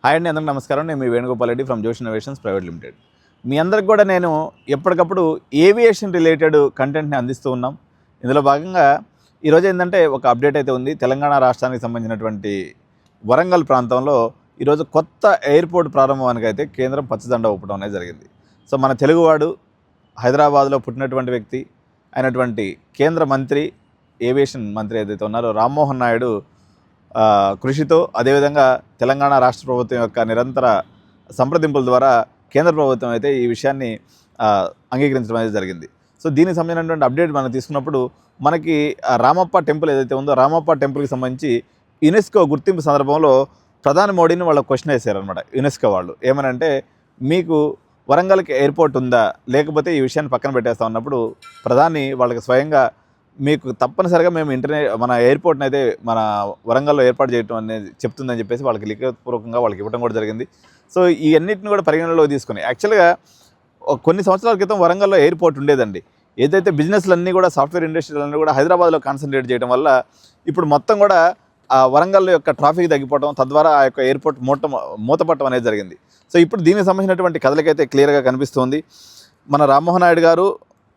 Hi అండి, అందరికీ నమస్కారం. నేను మీ వేణుగోపాల్ రెడ్డి ఫ్రమ్ జోష్ ఇన్నోవేషన్స్ ప్రైవేట్ లిమిటెడ్. మీ అందరికి కూడా నేను ఎప్పటికప్పుడు ఏవియేషన్ రిలేటెడ్ కంటెంట్ని అందిస్తూ ఉన్నాం. ఇందులో భాగంగా ఈరోజు ఏంటంటే ఒక అప్డేట్ అయితే ఉంది. తెలంగాణ రాష్ట్రానికి సంబంధించినటువంటి వరంగల్ ప్రాంతంలో ఈరోజు కొత్త ఎయిర్పోర్ట్ ప్రారంభానికి అయితే కేంద్రం పచ్చజెండా ఊపడం అనేది జరిగింది. సో మన తెలుగువాడు హైదరాబాద్లో పుట్టినటువంటి వ్యక్తి అయినటువంటి కేంద్ర మంత్రి, ఏవియేషన్ మంత్రి ఏదైతే ఉన్నారో రామ్మోహన్ నాయుడు కృషితో, అదేవిధంగా తెలంగాణ రాష్ట్ర ప్రభుత్వం యొక్క నిరంతర సంప్రదింపుల ద్వారా కేంద్ర ప్రభుత్వం అయితే ఈ విషయాన్ని అంగీకరించడం అనేది జరిగింది. సో దీనికి సంబంధించినటువంటి అప్డేట్ మనం తీసుకున్నప్పుడు మనకి రామప్ప టెంపుల్ ఏదైతే ఉందో, రామప్ప టెంపుల్కి సంబంధించి యునెస్కో గుర్తింపు సందర్భంలో ప్రధాని మోడీని వాళ్ళ క్వశ్చన్ వేశారనమాట. యునెస్కో వాళ్ళు ఏమనంటే, మీకు వరంగల్కి ఎయిర్పోర్ట్ ఉందా, లేకపోతే ఈ విషయాన్ని పక్కన పెట్టేస్తా ఉన్నప్పుడు ప్రధాని వాళ్ళకి స్వయంగా మీకు తప్పనిసరిగా మేము మన ఎయిర్పోర్ట్ని అయితే మన వరంగల్లో ఏర్పాటు చేయడం అనేది చెప్తుందని చెప్పేసి వాళ్ళకి లిఖితపూర్వకంగా వాళ్ళకి ఇవ్వడం కూడా జరిగింది. సో ఈ అన్నింటిని కూడా పరిగణనలో తీసుకుని యాక్చువల్గా కొన్ని సంవత్సరాల క్రితం వరంగల్లో ఎయిర్పోర్ట్ ఉండేదండి. ఏదైతే బిజినెస్లన్నీ కూడా సాఫ్ట్వేర్ ఇండస్ట్రీలన్నీ కూడా హైదరాబాద్లో కాన్సన్ట్రేట్ చేయడం వల్ల ఇప్పుడు మొత్తం కూడా ఆ వరంగల్ యొక్క ట్రాఫిక్ తగ్గిపోవడం, తద్వారా ఆ యొక్క ఎయిర్పోర్ట్ మూతపట్టడం అనేది జరిగింది. సో ఇప్పుడు దీనికి సంబంధించినటువంటి కథలకైతే క్లియర్గా కనిపిస్తుంది. మన రామ్మోహన్ నాయుడు గారు,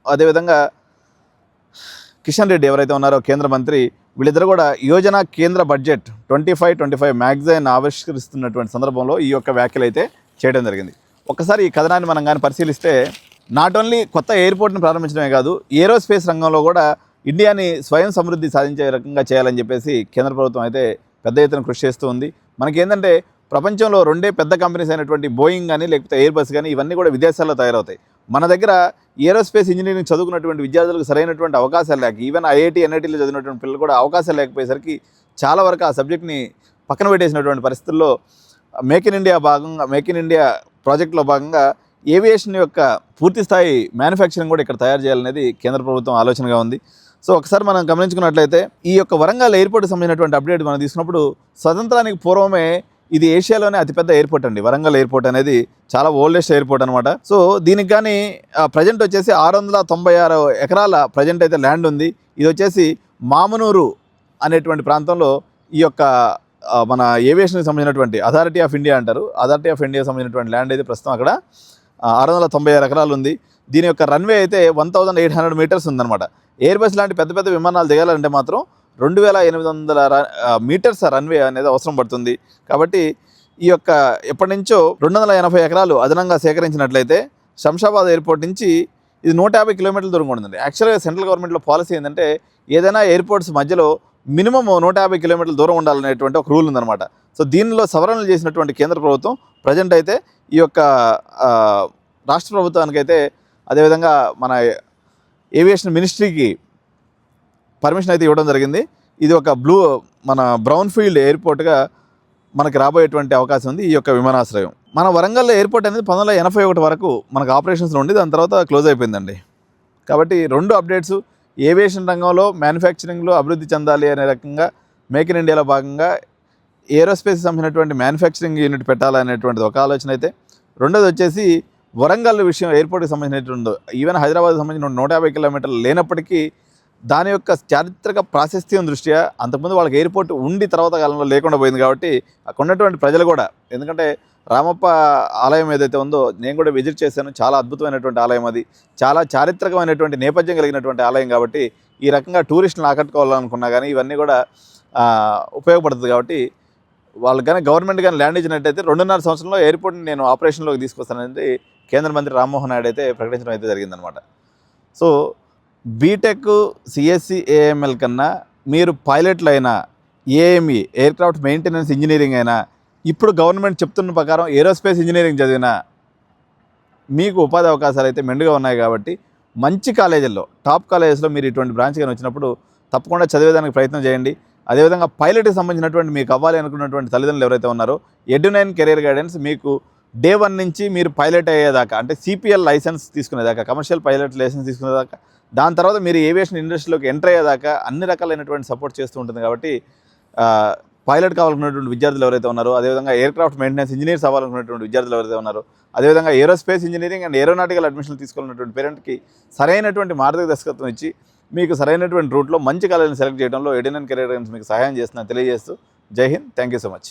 అదేవిధంగా కిషన్ రెడ్డి ఎవరైతే ఉన్నారో కేంద్ర మంత్రి, వీళ్ళిద్దరు కూడా యోజన కేంద్ర బడ్జెట్ 25 మ్యాగజైన్ ఆవిష్కరిస్తున్నటువంటి సందర్భంలో ఈ యొక్క వ్యాఖ్యలు అయితే చేయడం జరిగింది. ఒకసారి ఈ కథనాన్ని మనం కానీ పరిశీలిస్తే, నాట్ ఓన్లీ కొత్త ఎయిర్పోర్ట్ని ప్రారంభించడమే కాదు, ఏరోస్పేస్ రంగంలో కూడా ఇండియాని స్వయం సమృద్ధి సాధించే రకంగా చేయాలని చెప్పేసి కేంద్ర ప్రభుత్వం అయితే పెద్ద ఎత్తున కృషి చేస్తూ ఉంది. మనకేంటంటే ప్రపంచంలో రెండే పెద్ద కంపెనీస్ అయినటువంటి బోయింగ్ కానీ లేకపోతే ఎయిర్బస్ కానీ ఇవన్నీ కూడా విదేశాల్లో తయారవుతాయి. మన దగ్గర ఏరోస్పేస్ ఇంజనీరింగ్ చదువుకున్నటువంటి విద్యార్థులకు సరైనటువంటి అవకాశాలు లేక, ఈవెన్ ఐఐటి ఎన్ఐటీలో చదివినటువంటి పిల్లలు కూడా అవకాశాలు లేకపోయేసరికి చాలా వరకు ఆ సబ్జెక్ట్ని పక్కన పెట్టేసినటువంటి పరిస్థితుల్లో మేక్ ఇన్ ఇండియా ప్రాజెక్టులో భాగంగా ఏవియేషన్ యొక్క పూర్తిస్థాయి మ్యానుఫ్యాక్చరింగ్ కూడా ఇక్కడ తయారు చేయాలనేది కేంద్ర ప్రభుత్వం ఆలోచనగా ఉంది. సో ఒకసారి మనం గమనించుకున్నట్లయితే ఈ యొక్క వరంగల్ ఎయిర్పోర్ట్కి సంబంధించినటువంటి అప్డేట్ మనం తీసుకున్నప్పుడు, స్వతంత్రానికి పూర్వమే ఇది ఏషియాలోనే అతిపెద్ద ఎయిర్పోర్ట్ అండి. వరంగల్ ఎయిర్పోర్ట్ అనేది చాలా ఓల్డెస్ట్ ఎయిర్పోర్ట్ అనమాట. సో దీనికి కానీ ప్రజెంట్ వచ్చేసి 696 ఎకరాల ప్రజెంట్ అయితే ల్యాండ్ ఉంది. ఇది వచ్చేసి మామనూరు అనేటువంటి ప్రాంతంలో ఈ యొక్క మన ఏవియేషన్కి సంబంధించినటువంటి అథారిటీ ఆఫ్ ఇండియా అంటారు. అథారిటీ ఆఫ్ ఇండియాకి సంబంధించినటువంటి ల్యాండ్ అయితే ప్రస్తుతం అక్కడ 696 ఎకరాలు ఉంది. దీని యొక్క రన్వే అయితే 1800 మీటర్స్ ఉందన్నమాట. ఎయిర్ బస్ లాంటి పెద్ద పెద్ద విమానాలు దిగాలంటే మాత్రం 2800 మీటర్స్ రన్వే అనేది అవసరం పడుతుంది. కాబట్టి ఈ యొక్క ఎప్పటి నుంచో 280 ఎకరాలు అదనంగా సేకరించినట్లయితే శంషాబాద్ ఎయిర్పోర్ట్ నుంచి ఇది 150 కిలోమీటర్ల దూరంగా ఉంటుందండి. యాక్చువల్గా సెంట్రల్ గవర్నమెంట్లో పాలసీ ఏంటంటే, ఏదైనా ఎయిర్పోర్ట్స్ మధ్యలో మినిమం 150 కిలోమీటర్ల దూరం ఉండాలనేటువంటి ఒక రూల్ ఉందన్నమాట. సో దీనిలో సవరణలు చేసినటువంటి కేంద్ర ప్రభుత్వం ప్రజెంట్ అయితే ఈ యొక్క రాష్ట్ర ప్రభుత్వానికైతే, అదేవిధంగా మన ఏవియేషన్ మినిస్ట్రీకి పర్మిషన్ అయితే ఇవ్వడం జరిగింది. ఇది ఒక మన బ్రౌన్ ఫీల్డ్ ఎయిర్పోర్ట్గా మనకి రాబోయేటువంటి అవకాశం ఉంది ఈ యొక్క విమానాశ్రయం. మన వరంగల్ ఎయిర్పోర్ట్ అనేది 1981 వరకు మనకు ఆపరేషన్స్లో ఉండి దాని తర్వాత క్లోజ్ అయిపోయిందండి. కాబట్టి రెండు అప్డేట్స్, ఏవియేషన్ రంగంలో మ్యానుఫ్యాక్చరింగ్లో అభివృద్ధి చెందాలి అనే రకంగా మేక్ ఇన్ ఇండియాలో భాగంగా ఏరోస్పేస్కి సంబంధించినటువంటి మ్యానుఫ్యాక్చరింగ్ యూనిట్ పెట్టాలనేటువంటిది ఒక ఆలోచన అయితే, రెండోది వచ్చేసి వరంగల్ విషయం ఎయిర్పోర్ట్కి సంబంధించినటువంటి ఈవెన్ హైదరాబాద్కి సంబంధించిన 150 కిలోమీటర్లు లేనప్పటికీ దాని యొక్క చారిత్రక ప్రాశస్త్యం దృష్ట్యా అంతకుముందు వాళ్ళకి ఎయిర్పోర్ట్ ఉండి తర్వాత కాలంలో లేకుండా పోయింది. కాబట్టి అక్కడ ఉన్నటువంటి ప్రజలు కూడా, ఎందుకంటే రామప్ప ఆలయం ఏదైతే ఉందో నేను కూడా విజిట్ చేశాను, చాలా అద్భుతమైనటువంటి ఆలయం, అది చాలా చారిత్రకమైనటువంటి నేపథ్యం కలిగినటువంటి ఆలయం. కాబట్టి ఈ రకంగా టూరిస్టులను ఆకట్టుకోవాలనుకున్నా కానీ ఇవన్నీ కూడా ఉపయోగపడుతుంది. కాబట్టి వాళ్ళకి కానీ గవర్నమెంట్ కానీ ల్యాండ్ ఇచ్చినట్టయితే 2.5 సంవత్సరంలో ఎయిర్పోర్ట్ని నేను ఆపరేషన్లోకి తీసుకొస్తానని కేంద్ర మంత్రి రామ్మోహన్ నాయుడు అయితే ప్రకటించడం అయితే జరిగిందనమాట. సో బీటెక్, సిఎస్సి, ఏఎంఎల్ కన్నా మీరు పైలట్లు అయినా, ఏఎంఈ ఎయిర్క్రాఫ్ట్ మెయింటెనెన్స్ ఇంజనీరింగ్ అయినా, ఇప్పుడు గవర్నమెంట్ చెప్తున్న ప్రకారం ఏరోస్పేస్ ఇంజనీరింగ్ చదివినా మీకు ఉపాధి అవకాశాలు అయితే మెండుగా ఉన్నాయి. కాబట్టి మంచి కాలేజీల్లో, టాప్ కాలేజెస్లో మీరు ఇటువంటి బ్రాంచ్ కానీ వచ్చినప్పుడు తప్పకుండా చదివేదానికి ప్రయత్నం చేయండి. అదేవిధంగా పైలట్కి సంబంధించినటువంటి మీకు అవ్వాలి అనుకున్నటువంటి తల్లిదండ్రులు ఎవరైతే ఉన్నారో, ఎడ్యునైన్ కెరీర్ గైడెన్స్ మీకు డే 1 నుంచి మీరు పైలట్ అయ్యేదాకా, అంటే సిపిఎల్ లైసెన్స్ తీసుకునేదాకా, కమర్షియల్ పైలట్ లైసెన్స్ తీసుకునేదాకా, దాని తర్వాత మీరు ఏవియేషన్ ఇండస్ట్రీలోకి ఎంటర్ అయ్యేదాకా అన్ని రకాలైనటువంటి సపోర్ట్ చేస్తూ ఉంటుంది. కాబట్టి పైలట్ కావాలనుకున్నటువంటి విద్యార్థులు ఎవరైతే ఉన్నారో, అదేవిధంగా ఎయిర్క్రాఫ్ట్ మెయింటెనెన్స్ ఇంజనీర్స్ అవ్వాలనుకున్నటువంటి విద్యార్థులు ఎవరైతే ఉన్నారో, అదేవిధంగా ఏరోస్పేస్ ఇంజనీరింగ్ అండ్ ఏరోనాటికల్ అడ్మిషన్లు తీసుకోవాలన్నటువంటి పేరెంట్కి సరైనటువంటి మార్గదర్శకత్వం ఇచ్చి మీకు సరైనటువంటి రూట్లో మంచి కాలేజీని సెలెక్ట్ చేయడంలో ఎడ్యునైన్ కెరీర్ గైడెన్స్ మీకు సహాయం చేస్తుందని తెలియజేస్తూ, జై Hind, thank you so much.